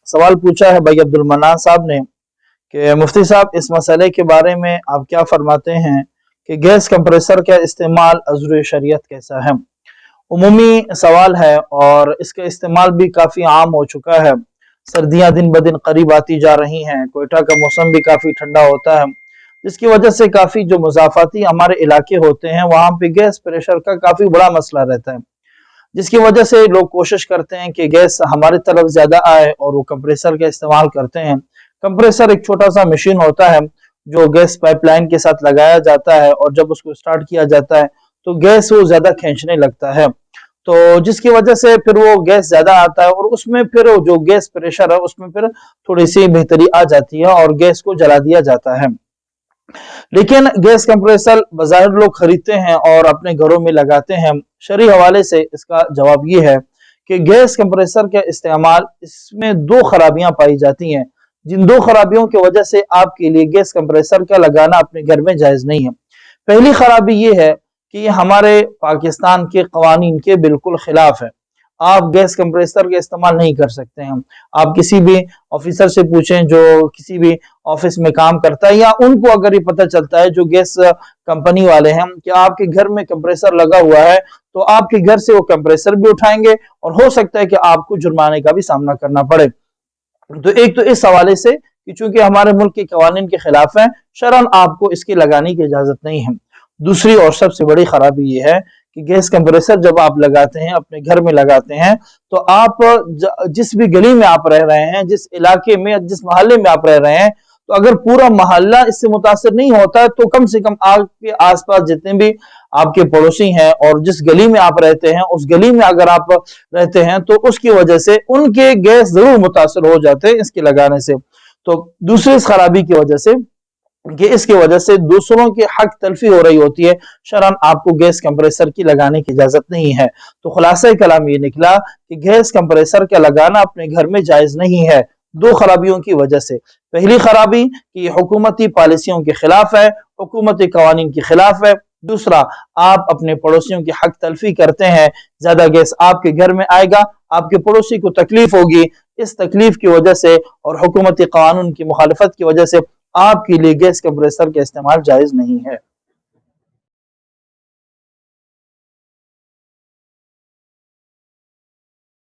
सवाल पूछा है भाई अब्दुल मन्नान साहब ने कि मुफ्ती साहब इस मसले के बारे में आप क्या फरमाते हैं कि गैस कंप्रेसर का इस्तेमाल अज़्र शरीयत कैसा है। उमूमी सवाल है और इसका इस्तेमाल भी काफ़ी आम हो चुका है। सर्दियाँ दिन ब दिन करीब आती जा रही हैं, कोयटा का मौसम भी काफ़ी ठंडा होता है, जिसकी वजह से काफ़ी जो मुज़ाफ़ाती हमारे इलाके होते हैं वहाँ पे गैस प्रेशर का काफ़ी बड़ा मसला रहता है, जिसकी वजह से लोग कोशिश करते हैं कि गैस हमारी तरफ ज़्यादा आए और वो कंप्रेसर का इस्तेमाल करते हैं। कंप्रेसर एक छोटा सा मशीन होता है जो गैस पाइपलाइन के साथ लगाया जाता है और जब उसको स्टार्ट किया जाता है तो गैस वो ज़्यादा खींचने लगता है, तो जिसकी वजह से फिर वो गैस ज़्यादा आता है और उसमें फिर जो गैस प्रेशर है उसमें फिर थोड़ी सी बेहतरी आ जाती है और गैस को जला दिया जाता है। लेकिन गैस कंप्रेसर बाजार लोग खरीदते हैं और अपने घरों में लगाते हैं। शरई हवाले से इसका जवाब ये है कि गैस कंप्रेसर का इस्तेमाल, इसमें दो खराबियां पाई जाती हैं, जिन दो खराबियों की वजह से आपके लिए गैस कंप्रेसर का लगाना अपने घर में जायज़ नहीं है। पहली खराबी ये है कि ये हमारे पाकिस्तान के कवानीन के बिल्कुल खिलाफ है। आप गैस कंप्रेसर का इस्तेमाल नहीं कर सकते हैं। आप किसी भी ऑफिसर से पूछें जो किसी भी ऑफिस में काम करता है, या उनको अगर ये पता चलता है जो गैस कंपनी वाले हैं कि आपके घर में कंप्रेसर लगा हुआ है, तो आपके घर से वो कंप्रेसर भी उठाएंगे और हो सकता है कि आपको जुर्माने का भी सामना करना पड़े। तो एक तो इस हवाले से कि चूंकि हमारे मुल्क के कवानीन के खिलाफ है, शरन आपको इसकी लगाने की इजाजत नहीं है। दूसरी और सबसे बड़ी खराबी ये है कि गैस कंप्रेसर जब आप लगाते हैं, अपने घर में लगाते हैं, तो आप जिस भी गली में आप रह रहे हैं, जिस इलाके में, जिस मोहल्ले में आप रह रहे हैं, तो अगर पूरा मोहल्ला इससे मुतासर नहीं होता तो कम से कम आपके आसपास जितने भी आपके पड़ोसी हैं और जिस गली में आप रहते हैं उस गली में अगर आप रहते हैं तो उसकी वजह से उनके गैस जरूर मुतासर हो जाते हैं इसके लगाने से। तो दूसरी इस खराबी की वजह से कि इसकी वजह से दूसरों के हक तलफी हो रही होती है, शरन आपको गैस कंप्रेसर की लगाने की इजाजत नहीं है। तो खुलासा कलाम ये निकला कि गैस कंप्रेसर का लगाना अपने घर में जायज नहीं है, दो खराबियों की वजह से। पहली खराबी कि हुकूमती पॉलिसियों के खिलाफ है, हुकूमती कवानीन के खिलाफ है। दूसरा, आप अपने पड़ोसियों की हक तलफी करते हैं, ज्यादा गैस आपके घर में आएगा, आपके पड़ोसी को तकलीफ होगी, इस तकलीफ की वजह से और हुकूमती कानून की मुखालफत की वजह से आपके लिए गैस कंप्रेसर का इस्तेमाल जायज नहीं है।